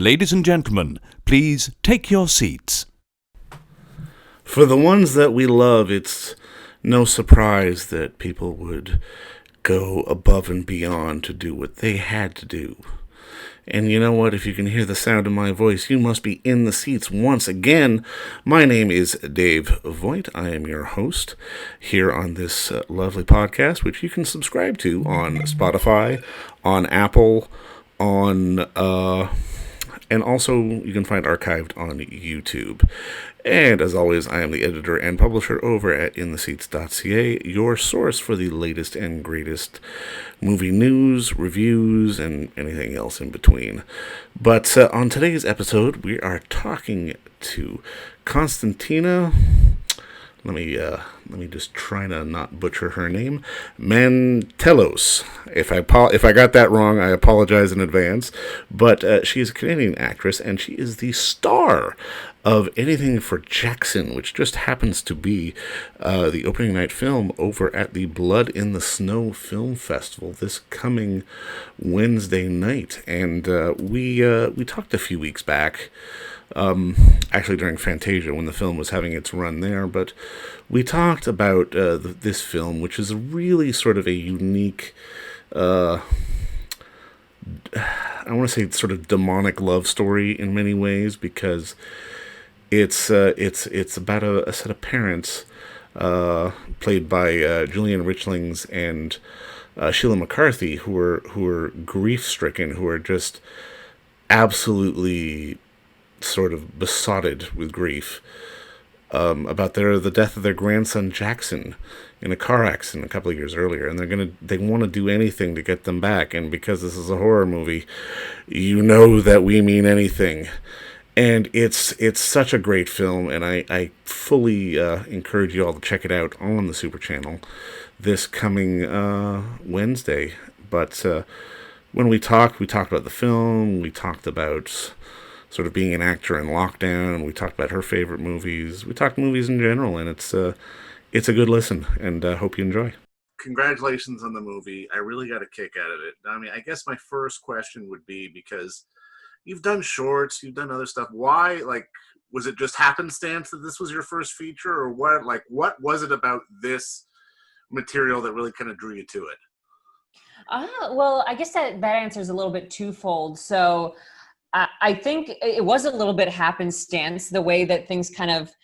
Ladies and gentlemen, please take your seats. For the ones that we love, it's no surprise that people would go above and beyond to do what they had to do. And you know what? If you can hear the sound of my voice, you must be in the seats once again. My name is Dave Voigt. I am your host here on this lovely podcast, which you can subscribe to on Spotify, on Apple, on and also you can find archived on YouTube. And as always, I am the editor and publisher over at intheseats.ca, your source for the latest and greatest movie news, reviews, and anything else in between. But on today's episode, we are talking to Konstantina. Let me just try to not butcher her name. Mantelos. If I got that wrong, I apologize in advance. But she is a Canadian actress, and she is the star of Anything for Jackson, which just happens to be the opening night film over at the Blood in the Snow Film Festival this coming Wednesday night. And we talked a few weeks back. Actually during Fantasia when the film was having its run there, but we talked about this film, which is really sort of a unique, I want to say sort of demonic love story in many ways, because it's about a set of parents played by Julian Richlings and Sheila McCarthy, who are grief-stricken, who are just absolutely sort of besotted with grief about the death of their grandson Jackson in a car accident a couple of years earlier, and they want to do anything to get them back. And because this is a horror movie, you know that we mean anything. And it's such a great film, and I fully encourage you all to check it out on the Super Channel this coming Wednesday. But when we talked about the film, we talked about sort of being an actor in lockdown, and we talked about her favorite movies. We talked movies in general, and it's a good listen, and hope you enjoy. Congratulations on the movie. I really got a kick out of it. I mean, I guess my first question would be, because you've done shorts, you've done other stuff. Why, was it just happenstance that this was your first feature, or what? What was it about this material that really kind of drew you to it? Well, I guess that answer is a little bit twofold. So I think it was a little bit happenstance, the way that things kind of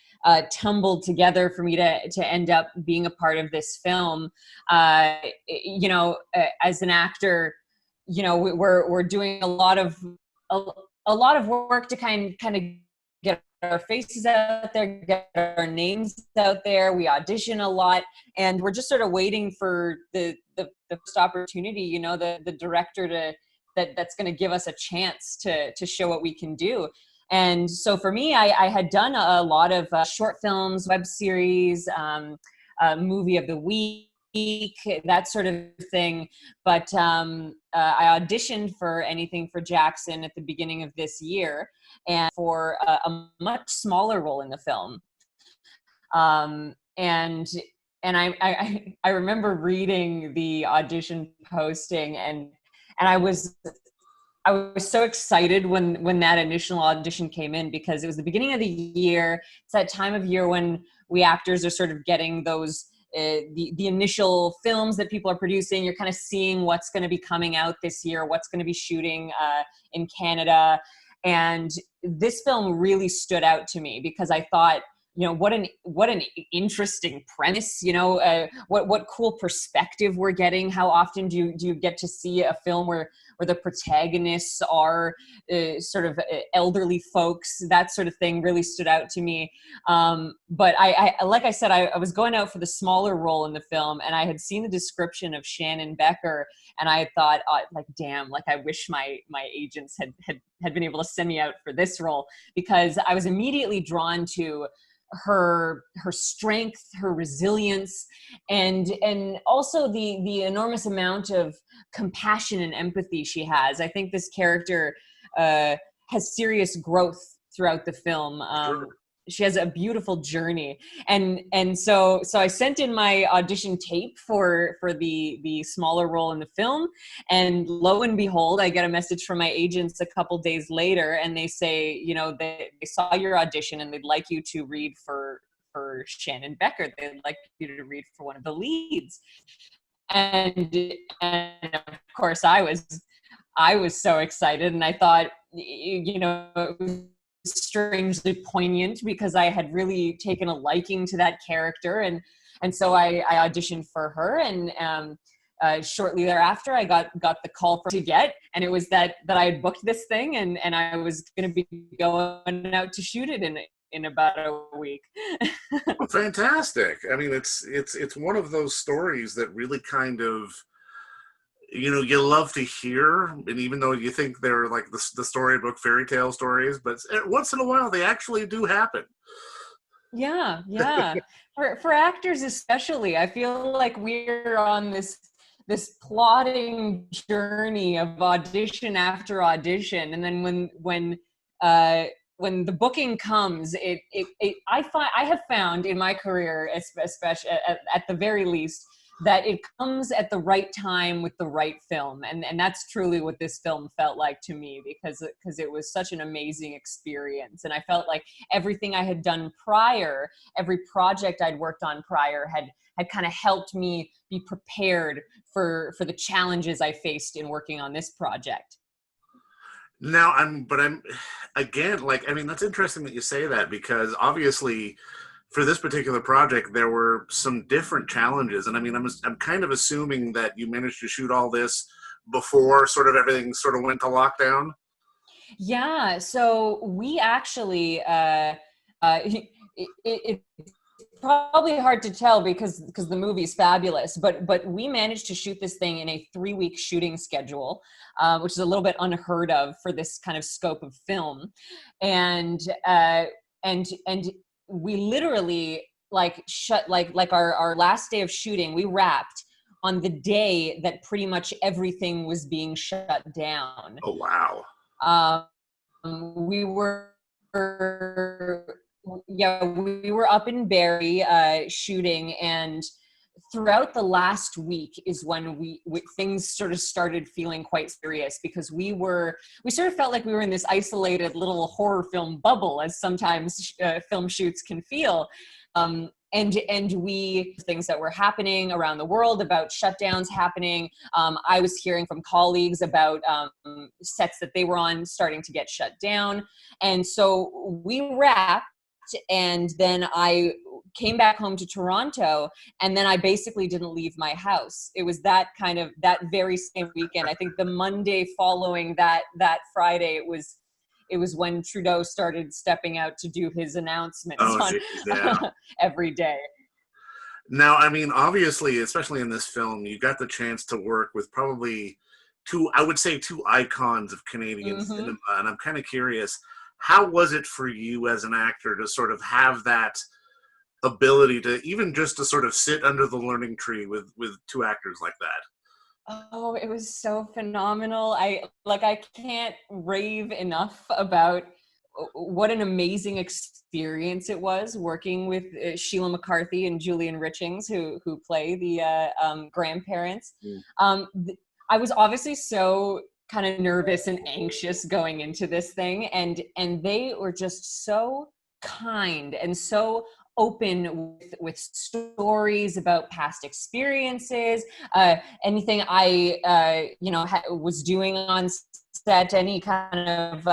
tumbled together for me to end up being a part of this film. As an actor, we're doing a lot of work to kind of get our faces out there, get our names out there. We audition a lot, and we're just sort of waiting for the first opportunity, the director that's going to give us a chance to show what we can do. And so for me, I had done a lot of short films, web series, movie of the week, that sort of thing. But I auditioned for Anything for Jackson at the beginning of this year, and for a much smaller role in the film. And I remember reading the audition posting, and I was so excited when that initial audition came in, because it was the beginning of the year. It's that time of year when we actors are sort of getting those the initial films that people are producing. You're kind of seeing what's going to be coming out this year, what's going to be shooting in Canada. And this film really stood out to me, because I thought, what an interesting premise, what cool perspective we're getting. How often do you get to see a film where the protagonists are sort of elderly folks? That sort of thing really stood out to me. But I like I said, I was going out for the smaller role in the film, and I had seen the description of Shannon Becker, and I thought, damn, I wish my agents had been able to send me out for this role, because I was immediately drawn to her strength, her resilience, and also the enormous amount of compassion and empathy she has. I think this character has serious growth throughout the film. Sure. she has a beautiful journey. And so I sent in my audition tape for the smaller role in the film, and lo and behold, I get a message from my agents a couple days later, and they say, you know, they saw your audition and they'd like you to read for Shannon Becker. They'd like you to read for one of the leads. And of course I was so excited, and I thought, you know, it was strangely poignant because I had really taken a liking to that character, and so I auditioned for her, and shortly thereafter I got the call to get, and it was that I had booked this thing, and I was going to be going out to shoot it in about a week. Well, fantastic. I mean, it's one of those stories that really kind of, you know, you love to hear, and even though you think they're like the storybook fairy tale stories, but once in a while they actually do happen. Yeah. For actors especially, I feel like we're on this plodding journey of audition after audition, and then when the booking comes, I have found in my career, especially at the very least, that it comes at the right time with the right film, and that's truly what this film felt like to me, because it was such an amazing experience, and I felt like everything I had done prior, every project I'd worked on prior, had kind of helped me be prepared for the challenges I faced in working on this project. Now I'm again, like, I mean, that's interesting that you say that, because obviously for this particular project there were some different challenges, and I mean, I'm kind of assuming that you managed to shoot all this before sort of everything sort of went to lockdown. Yeah, so we actually it's probably hard to tell because the movie's fabulous, but we managed to shoot this thing in a 3-week shooting schedule, which is a little bit unheard of for this kind of scope of film, and we literally like our last day of shooting, we wrapped on the day that pretty much everything was being shut down. Oh, wow. We were up in Barrie shooting, and throughout the last week is when things sort of started feeling quite serious, because we sort of felt like we were in this isolated little horror film bubble, as sometimes film shoots can feel. And we things that were happening around the world about shutdowns happening. I was hearing from colleagues about sets that they were on starting to get shut down. And so we wrapped, and then I came back home to Toronto, and then I basically didn't leave my house. It was that very same weekend. I think the Monday following that Friday, it was when Trudeau started stepping out to do his announcements every day. Now, I mean, obviously, especially in this film, you got the chance to work with probably two icons of Canadian cinema. And I'm kind of curious, how was it for you as an actor to sort of have that ability to even just to sort of sit under the learning tree with two actors like that? Oh, it was so phenomenal. I can't rave enough about what an amazing experience it was working with Sheila McCarthy and Julian Richings, who play the grandparents. I was obviously so kind of nervous and anxious going into this thing, and they were just so kind and so open with stories about past experiences, anything I was doing on set, any kind of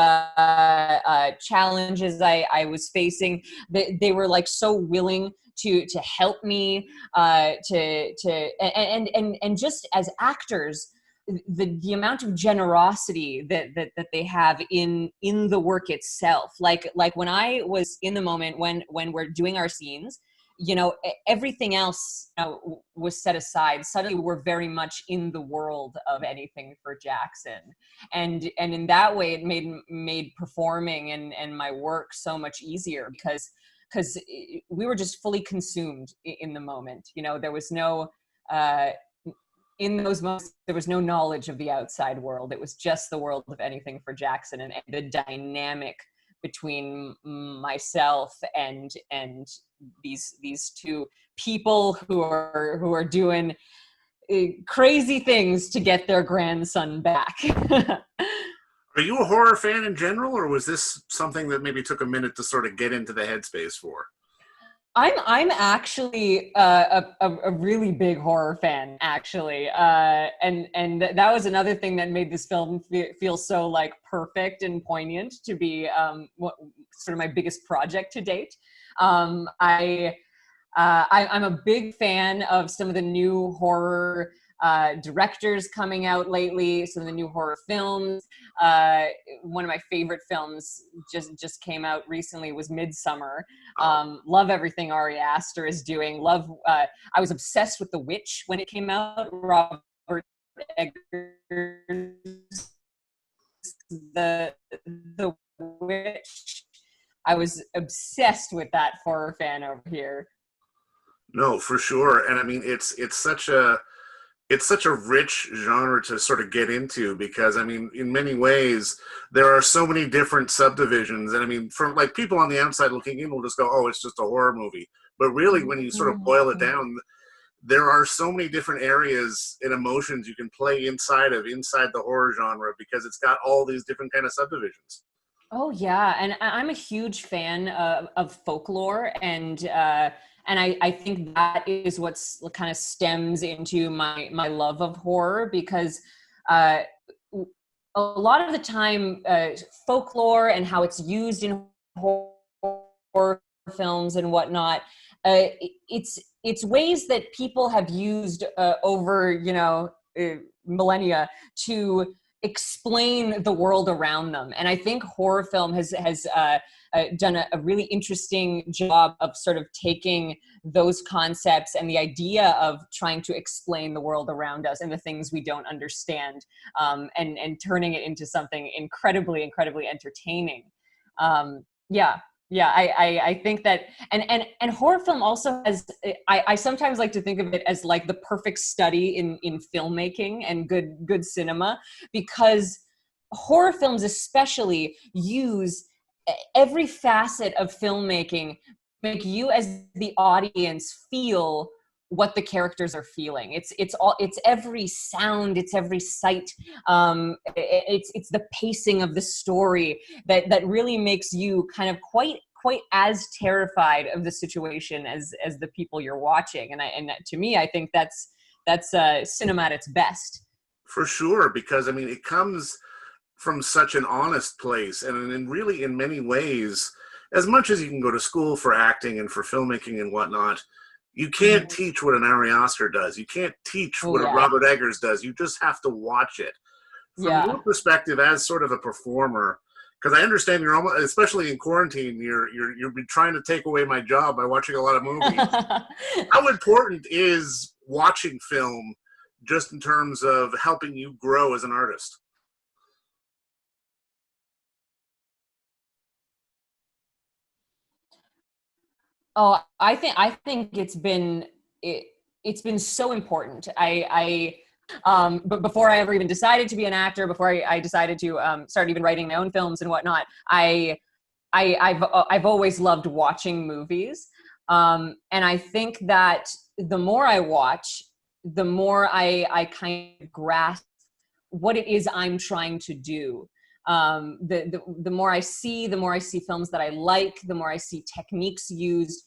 challenges I was facing. They were like so willing to help me, and just as actors, the amount of generosity that they have in the work itself. Like when I was in the moment when we're doing our scenes, everything else was set aside. Suddenly we're very much in the world of Anything for Jackson, and in that way it made performing and my work so much easier, because we were just fully consumed in the moment. There was no in those moments, there was no knowledge of the outside world. It was just the world of Anything for Jackson, and the dynamic between myself and these two people who are doing crazy things to get their grandson back. Are you a horror fan in general, or was this something that maybe took a minute to sort of get into the headspace for? I'm actually a really big horror fan, actually, and that was another thing that made this film feel so like perfect and poignant to be sort of my biggest project to date. I'm a big fan of some of the new horror directors coming out lately, some of the new horror films. One of my favorite films just came out recently was Midsummer. Love everything Ari Aster is doing. I was obsessed with The Witch when it came out. Robert Eggers, the Witch. I was obsessed with that horror fan over here. No, for sure. And I mean, it's such a rich genre to sort of get into, because I mean, in many ways there are so many different subdivisions, and I mean, from like people on the outside looking in will just go, oh, it's just a horror movie, but really when you sort of boil it down, there are so many different areas and emotions you can play inside the horror genre, because it's got all these different kind of subdivisions. Oh yeah, and I'm a huge fan of folklore, and I think that is what's kind of stems into my love of horror, because a lot of the time folklore and how it's used in horror films and whatnot, it's ways that people have used over millennia to explain the world around them. And I think horror film has done a really interesting job of sort of taking those concepts and the idea of trying to explain the world around us and the things we don't understand, and turning it into something incredibly entertaining. I think that, and horror film also has, I sometimes like to think of it as like the perfect study in filmmaking and good cinema, because horror films especially use every facet of filmmaking, make you as the audience feel what the characters are feeling. It's every sound, it's every sight, it's the pacing of the story that really makes you kind of quite as terrified of the situation as the people you're watching. And to me, I think that's cinema at its best. For sure, because I mean, it comes from such an honest place, and really in many ways, as much as you can go to school for acting and for filmmaking and whatnot, you can't teach what an Ari Aster does. You can't teach what a Robert Eggers does. You just have to watch it. From your perspective as sort of a performer, because I understand you're almost, especially in quarantine, you've been trying to take away my job by watching a lot of movies. How important is watching film just in terms of helping you grow as an artist? Oh, I think it's been so important. But before I ever even decided to be an actor, before I decided to start even writing my own films and whatnot, I've always loved watching movies, and I think that the more I watch, the more I kind of grasp what it is I'm trying to do. The more I see, films that I like, the more I see techniques used.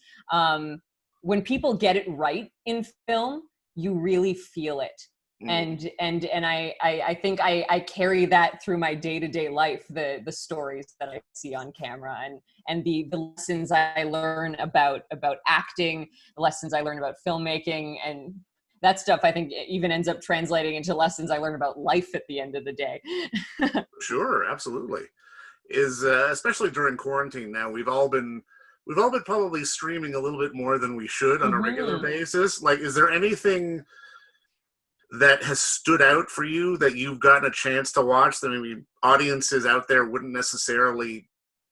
When people get it right in film, you really feel it. And I think I carry that through my day-to-day life, the stories that I see on camera, and the lessons I learn about acting, the lessons I learn about filmmaking, and that stuff I think even ends up translating into lessons I learn about life at the end of the day. Sure, absolutely. Is especially during quarantine now, we've all been probably streaming a little bit more than we should on a regular basis. Like, is there anything that has stood out for you that you've gotten a chance to watch that maybe audiences out there wouldn't necessarily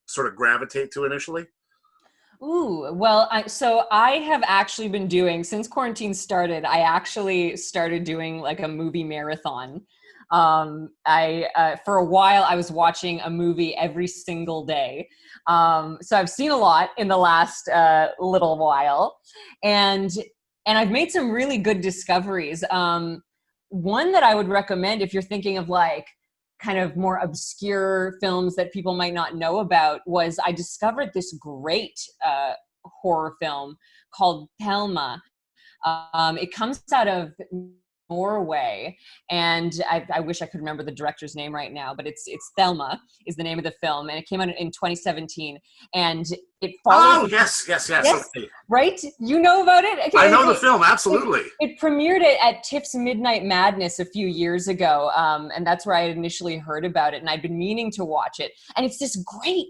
sort of gravitate to initially? Ooh, well, so I have actually been doing, since quarantine started, I actually started doing like a movie marathon. I for a while I was watching a movie every single day. So I've seen a lot in the last little while, and I've made some really good discoveries. One that I would recommend if you're thinking of like kind of more obscure films that people might not know about was I discovered this great horror film called Thelma. It comes out of Norway, and I wish I could remember the director's name right now, but it's Thelma is the name of the film, and it came out in 2017, and it follows. Oh, yes. Yes, Okay. right? You know about it? Okay, I know the film, absolutely. It premiered at TIFF's Midnight Madness a few years ago, and that's where I initially heard about it, and I'd been meaning to watch it. And it's this great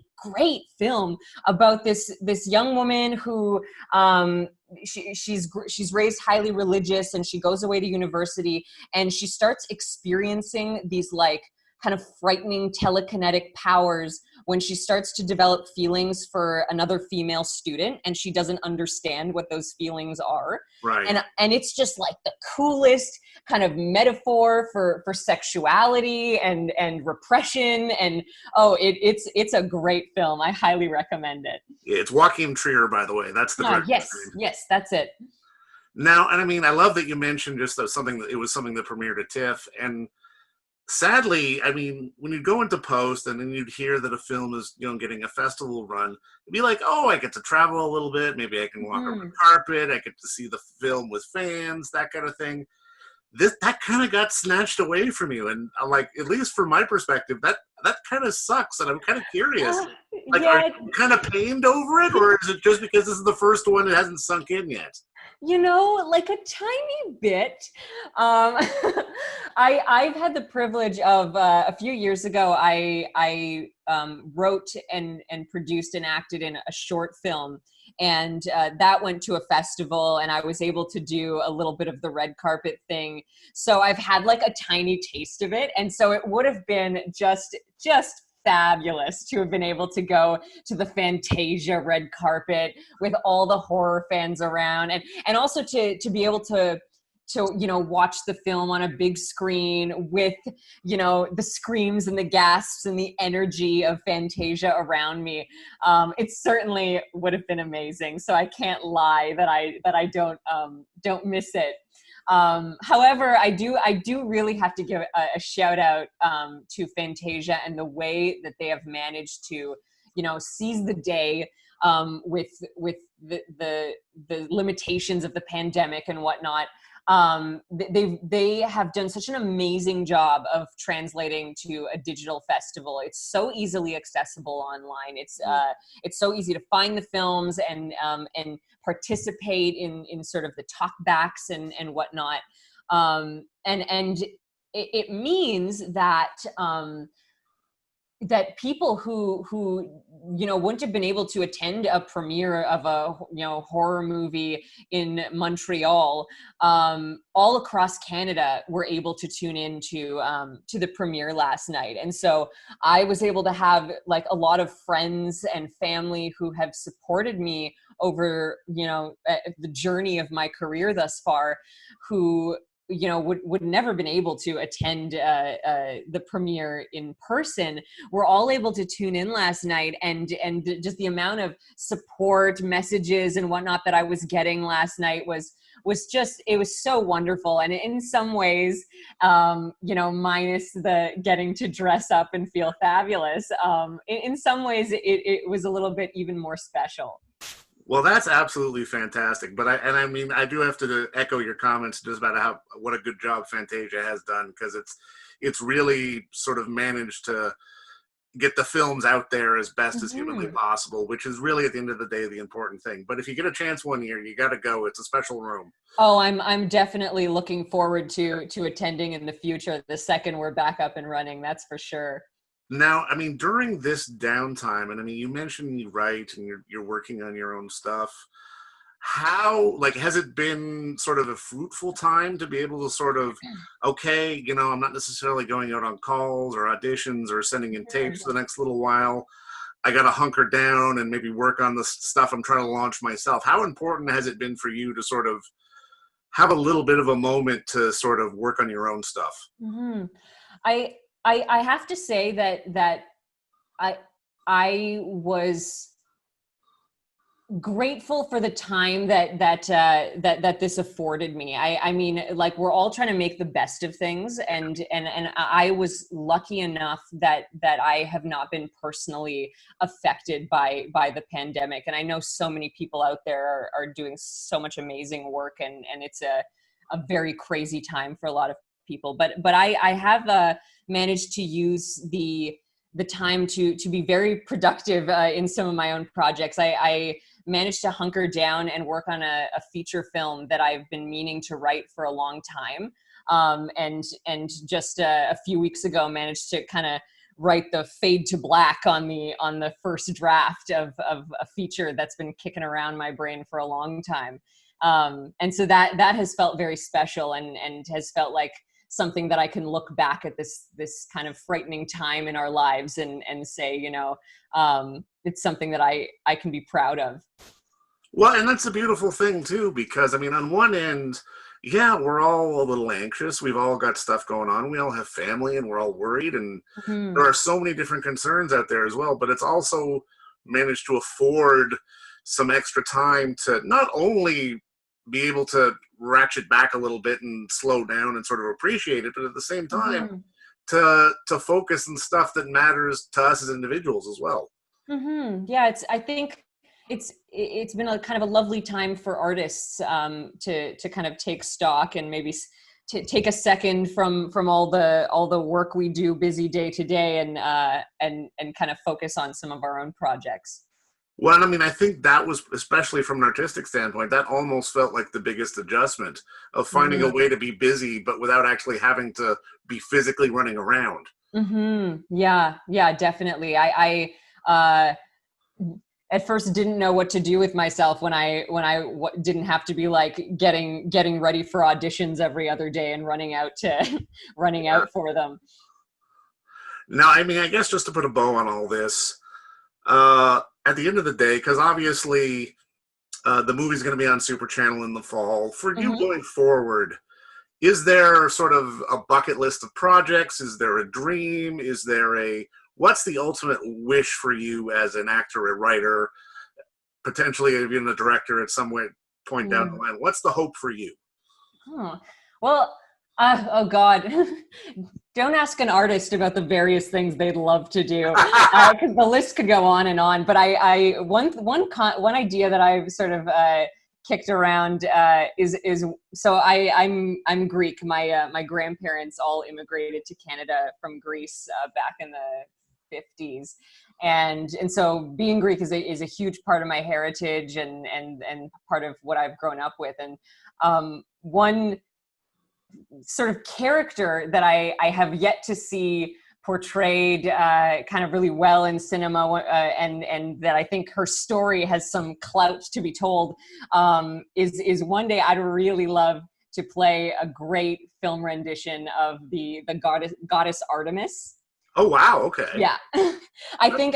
film about this young woman who she's raised highly religious, and she goes away to university, and she starts experiencing these like kind of frightening telekinetic powers when she starts to develop feelings for another female student, and she doesn't understand what those feelings are. Right. And it's just like the coolest kind of metaphor for sexuality and repression. And it's a great film. I highly recommend it. It's Joachim Trier, by the way. That's the director's name. Yes, that's it. Now, and I mean, I love that you mentioned just something that premiered at TIFF, and sadly, I mean, when you go into post and then you'd hear that a film is, getting a festival run, it'd be like, oh, I get to travel a little bit. Maybe I can walk on the carpet. I get to see the film with fans, that kind of thing. That kind of got snatched away from you. And like, at least from my perspective, that kind of sucks. And I'm kind of curious. Like, yeah. Are you kind of pained over it? Or is it just because this is the first one, it hasn't sunk in yet? Like a tiny bit. I've had the privilege of a few years ago, I wrote and produced and acted in a short film, and that went to a festival, and I was able to do a little bit of the red carpet thing. So I've had like a tiny taste of it, and so it would have been just fabulous to have been able to go to the Fantasia red carpet with all the horror fans around, and also to be able to watch the film on a big screen with the screams and the gasps and the energy of Fantasia around me. It certainly would have been amazing. So I can't lie that I don't miss it. However, I do really have to give a shout out to Fantasia and the way that they have managed to, seize the day with the limitations of the pandemic and whatnot. They have done such an amazing job of translating to a digital festival. It's so easily accessible online. It's so easy to find the films and participate in sort of the talkbacks and whatnot. And it means that that people who wouldn't have been able to attend a premiere of a horror movie in Montreal, all across Canada were able to tune in to the premiere last night. And so I was able to have like a lot of friends and family who have supported me over the journey of my career thus far, who would never been able to attend the premiere in person. We're all able to tune in last night, and just the amount of support messages and whatnot that I was getting last night was just, it was so wonderful. And in some ways, minus the getting to dress up and feel fabulous, in some ways it was a little bit even more special. Well, that's absolutely fantastic. But I do have to echo your comments just about what a good job Fantasia has done, because it's really sort of managed to get the films out there as best as humanly possible, which is really at the end of the day the important thing. But if you get a chance one year, you got to go. It's a special room. Oh, I'm definitely looking forward to attending in the future, the second we're back up and running. That's for sure. Now, I mean, during this downtime, and I mean, you mentioned you write and you're working on your own stuff. How, has it been sort of a fruitful time to be able to sort of, okay, I'm not necessarily going out on calls or auditions or sending in tapes for the next little while. I got to hunker down and maybe work on the stuff I'm trying to launch myself. How important has it been for you to sort of have a little bit of a moment to sort of work on your own stuff? I have to say that I I was grateful for the time that this afforded me. I mean, like, we're all trying to make the best of things, and I was lucky enough that I have not been personally affected by the pandemic. And I know so many people out there are doing so much amazing work, and it's a very crazy time for a lot of people. But I have managed to use the time to be very productive in some of my own projects. I managed to hunker down and work on a feature film that I've been meaning to write for a long time. And just a few weeks ago managed to kind of write the fade to black on the first draft of a feature that's been kicking around my brain for a long time. And so that has felt very special, and has felt like something that I can look back at this kind of frightening time in our lives and say, it's something that I can be proud of. Well, and that's a beautiful thing too, because I mean, on one end, yeah, we're all a little anxious. We've all got stuff going on. We all have family, and we're all worried, and Mhm. there are so many different concerns out there as well. But it's also managed to afford some extra time to not only be able to ratchet back a little bit and slow down and sort of appreciate it, but at the same time Mhm. to focus on stuff that matters to us as individuals as well. Yeah, I think it's been a kind of a lovely time for artists, to kind of take stock and maybe to take a second from all the work we do busy day to day, and kind of focus on some of our own projects. Well, I mean, I think that was, especially from an artistic standpoint, that almost felt like the biggest adjustment of finding a Mhm. way to be busy, but without actually having to be physically running around. Yeah, yeah, definitely. I at first didn't know what to do with myself when I didn't have to be like getting ready for auditions every other day and running out to running Yeah. out for them. Now, I mean, I guess just to put a bow on all this, at the end of the day, because obviously the movie's going to be on Super Channel in the fall. For you Mhm. going forward, is there sort of a bucket list of projects? Is there a dream? Is there what's the ultimate wish for you as an actor, a writer, potentially even a director at some point down the Mm. line? What's the hope for you? Huh. Well, oh God, don't ask an artist about the various things they'd love to do, because the list could go on and on. But one idea that I've sort of kicked around is so I'm Greek. My grandparents all immigrated to Canada from Greece back in the 50s, and so being Greek is a huge part of my heritage, and part of what I've grown up with. And one sort of character that I have yet to see portrayed kind of really well in cinema, and that I think her story has some clout to be told, is one day I'd really love to play a great film rendition of the goddess Artemis. Oh wow, okay. Yeah. I think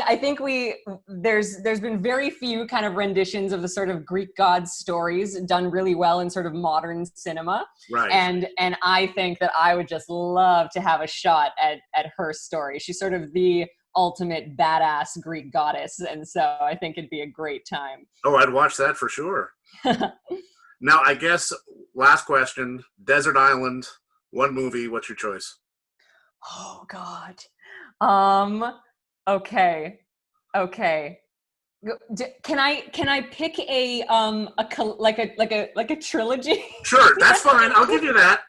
there's been very few kind of renditions of the sort of Greek god stories done really well in sort of modern cinema. Right. And I think that I would just love to have a shot at her story. She's sort of the ultimate badass Greek goddess, and so I think it'd be a great time. Oh, I'd watch that for sure. Now, I guess last question: Desert Island, one movie. What's your choice? Oh God. Um okay. Okay. Can I pick like a trilogy? Sure, that's fine. I'll give you that.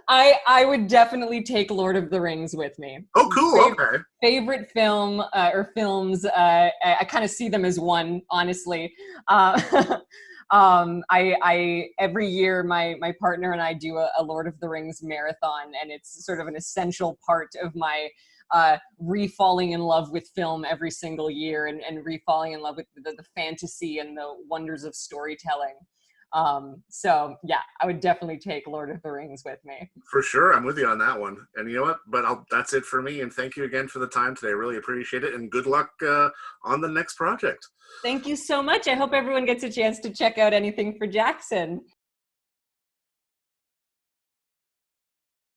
I would definitely take Lord of the Rings with me. Oh, cool. Okay. Favorite film, or films. I kind of see them as one, honestly. Uh, I every year my partner and I do a Lord of the Rings marathon, and it's sort of an essential part of my re-falling in love with film every single year, and re-falling in love with the fantasy and the wonders of storytelling. So yeah, I would definitely take Lord of the Rings with me. For sure, I'm with you on that one. And you know what? But that's it for me. And thank you again for the time today. Really appreciate it. And good luck on the next project. Thank you so much. I hope everyone gets a chance to check out anything for Jackson.